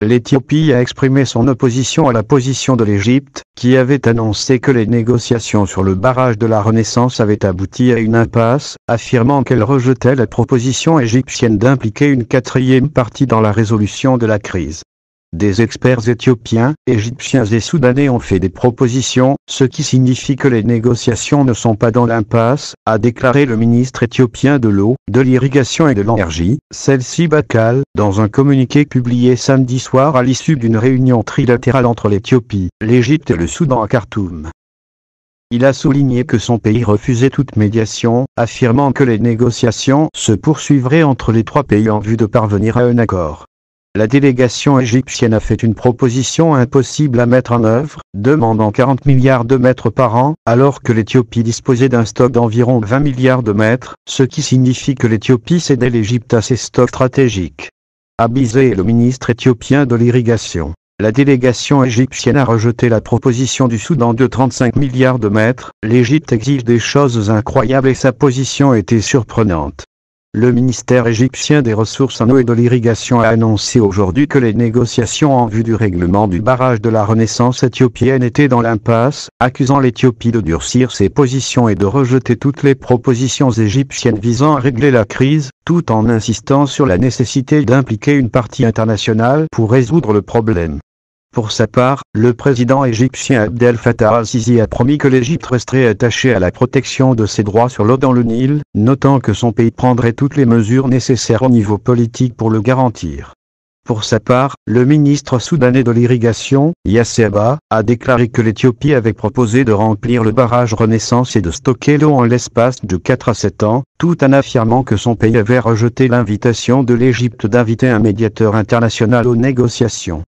l'Éthiopie a exprimé son opposition à la position de l'Égypte, qui avait annoncé que les négociations sur le barrage de la Renaissance avaient abouti à une impasse, affirmant qu'elle rejetait la proposition égyptienne d'impliquer une quatrième partie dans la résolution de la crise. Des experts éthiopiens, égyptiens et soudanais ont fait des propositions, ce qui signifie que les négociations ne sont pas dans l'impasse, a déclaré le ministre éthiopien de l'eau, de l'irrigation et de l'énergie, Selsi Bakal, dans un communiqué publié samedi soir à l'issue d'une réunion trilatérale entre l'Éthiopie, l'Égypte et le Soudan à Khartoum. Il a souligné que son pays refusait toute médiation, affirmant que les négociations se poursuivraient entre les trois pays en vue de parvenir à un accord. La délégation égyptienne a fait une proposition impossible à mettre en œuvre, demandant 40 milliards de mètres par an, alors que l'Éthiopie disposait d'un stock d'environ 20 milliards de mètres, ce qui signifie que l'Éthiopie cédait l'Égypte à ses stocks stratégiques. Abizé est le ministre éthiopien de l'irrigation. La délégation égyptienne a rejeté la proposition du Soudan de 35 milliards de mètres. L'Égypte exige des choses incroyables et sa position était surprenante. Le ministère égyptien des Ressources en eau et de l'irrigation a annoncé aujourd'hui que les négociations en vue du règlement du barrage de la Renaissance éthiopienne étaient dans l'impasse, accusant l'Éthiopie de durcir ses positions et de rejeter toutes les propositions égyptiennes visant à régler la crise, tout en insistant sur la nécessité d'impliquer une partie internationale pour résoudre le problème. Pour sa part, le président égyptien Abdel Fattah al-Sisi a promis que l'Égypte resterait attachée à la protection de ses droits sur l'eau dans le Nil, notant que son pays prendrait toutes les mesures nécessaires au niveau politique pour le garantir. Pour sa part, le ministre soudanais de l'irrigation, Yasser Ba, a déclaré que l'Éthiopie avait proposé de remplir le barrage Renaissance et de stocker l'eau en l'espace de 4 à 7 ans, tout en affirmant que son pays avait rejeté l'invitation de l'Égypte d'inviter un médiateur international aux négociations.